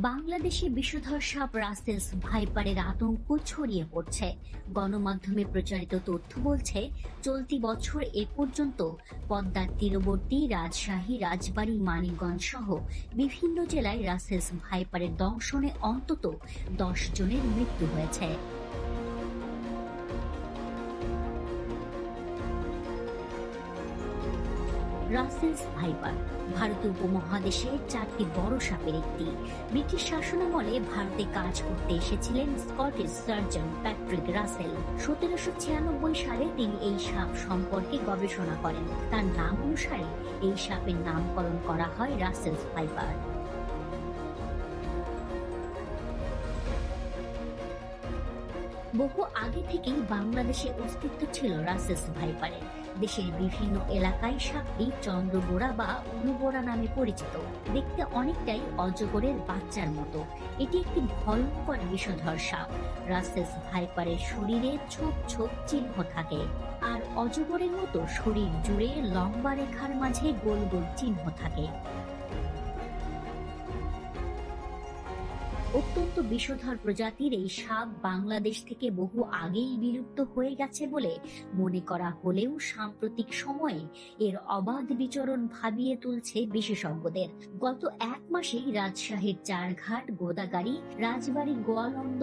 বাংলাদেশে বিষধর সাপ রাসেলস ভাইপারের আতঙ্ক ছড়িয়ে পড়ছে। গণমাধ্যমে প্রচারিত তথ্য বলছে, চলতি বছর এ পর্যন্ত পদ্মার তীরবর্তী রাজশাহী, রাজবাড়ী, মানিকগঞ্জ সহ বিভিন্ন জেলায় রাসেলস ভাইপারের দংশনে অন্তত 10 জনের মৃত্যু হয়েছে। রাসেলস ভাইপার ভারতীয় উপমহাদেশের 4টি বড় সাপের একটি। ব্রিটিশ শাসনামলে ভারতে কাজ করতে এসেছিলেন স্কটিশ সার্জন প্যাট্রিক রাসেল। 1796 সালে তিনি এই সাপ সম্পর্কে গবেষণা করেন। তার নাম অনুসারে এই সাপের নামকরণ করা হয় রাসেলস ভাইপার। বহু আগে থেকেই বাংলাদেশে অস্তিত্ব ছিল রাসেলস ভাইপারের। দেশের বিভিন্ন এলাকায় সাপটি চন্দ্রবোরা বা অনুবোরা নামে পরিচিত। দেখতে অনেকটাই অজগরের বাচ্চার মতো। এটি একটি ভয়ঙ্কর বিষধর সাপ। রাসেলস ভাইপারের শরীরে ছোপ ছোপ চিহ্ন থাকে, আর অজগরের মতো শরীর জুড়ে লম্বা রেখার মাঝে গোল গোল চিহ্ন থাকে। অত্যন্ত বিষধর প্রজাতির এই সাপ বাংলাদেশ থেকে বহু আগেই বিলুপ্ত হয়ে গেছে বলে মনে করা হলেও সাম্প্রতিক সময়ে এর অবাধ বিচরণ ভাবিয়ে তুলছে বিশেষজ্ঞদের। গত এক মাসেই রাজশাহীর চারঘাট, গোদাগাড়ী, রাজবাড়ী, গোয়ালন্দ,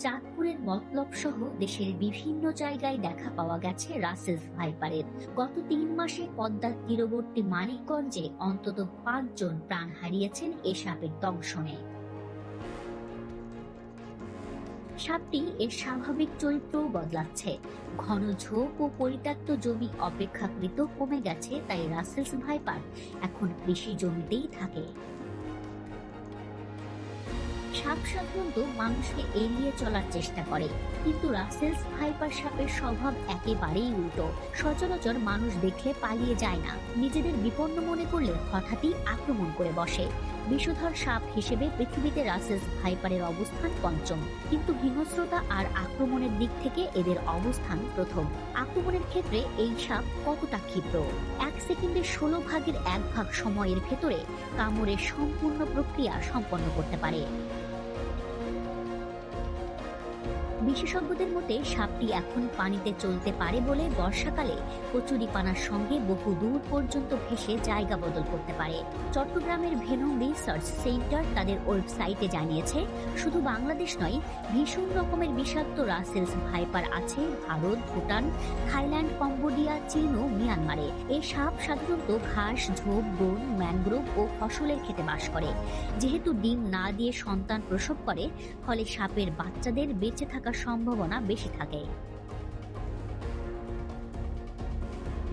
চাঁদপুরের মতলব সহ দেশের বিভিন্ন জায়গায় দেখা পাওয়া গেছে রাসেলস ভাইপারের। গত 3 মাসে পদ্মার তীরবর্তী মানিকগঞ্জে অন্তত 5 জন প্রাণ হারিয়েছেন এ সাপের দংশনে। সাপটি এর স্বাভাবিক চরিত্রও বদলাচ্ছে। ঘন ঝোপ ও পরিত্যক্ত জমি অপেক্ষাকৃত কমে গেছে, তাই রাসেলস ভাইপার এখন কৃষি জমিতেই থাকে। সাপ সাধারণত মানুষকে এড়িয়ে চলার চেষ্টা করে, কিন্তু রাসেলস ভাইপার সাপের স্বভাব একেবারেই উল্টো। সচরাচর মানুষ দেখলে পালিয়ে যায় না, নিজেদের বিপন্ন মনে করলে হঠাৎই আক্রমণ করে বসে। বিষধর সাপ হিসেবে পৃথিবীতে রাসেলস ভাইপারের অবস্থান 5ম, কিন্তু হিংস্রতা আর আক্রমণের দিক থেকে এদের অবস্থান প্রথম। আক্রমণের ক্ষেত্রে এই সাপ কতটা ক্ষিপ্র! 1 সেকেন্ডে 16 ভাগের 1 ভাগ সময়ের ভেতরে কামড়ের সম্পূর্ণ প্রক্রিয়া সম্পন্ন করতে পারে। বিশেষজ্ঞদের মতে সাপটি এখন পানিতে চলতে পারে বলে বর্ষাকালে কচুরিপানার সঙ্গে বহু দূর পর্যন্ত ভেসে জায়গা বদল করতে পারে। চট্টগ্রামের ভেনম রিসার্চ সেন্টার তাদের ওয়েবসাইটে জানিয়েছে, শুধু বাংলাদেশ নয়, ভীষণ রকমের বিষাক্ত রাসেলস ভাইপার আছে ভারত, ভুটান, থাইল্যান্ড, কম্বোডিয়া, চীন ও মিয়ানমারে। এই সাপ সাধারণত ঘাস, ঝোপ, বন, ম্যানগ্রোভ ও ফসলের খেতে বাস করে। যেহেতু ডিম না দিয়ে সন্তান প্রসব করে, ফলে সাপের বাচ্চাদের বেঁচে থাকার সম্ভাবনা বেশি থাকে।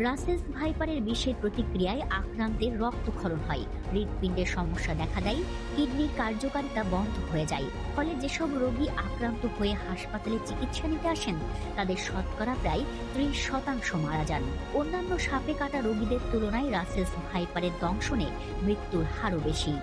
রাসেলস ভাইপারের বিষের প্রতিক্রিয়ায় আক্রান্তের রক্তক্ষরণ হয়, হৃৎপিণ্ডের সমস্যা দেখা দেয়, কিডনির কার্যকারিতা বন্ধ হয়ে যায়। ফলে যেসব রোগী আক্রান্ত হয়ে হাসপাতালে চিকিৎসা নিতে আসেন, তাদের শতকরা প্রায় 30% মারা যান। অন্যান্য সাপে কাটা রোগীদের তুলনায় রাসেলস ভাইপারের দংশনে মৃত্যুর হারও বেশি।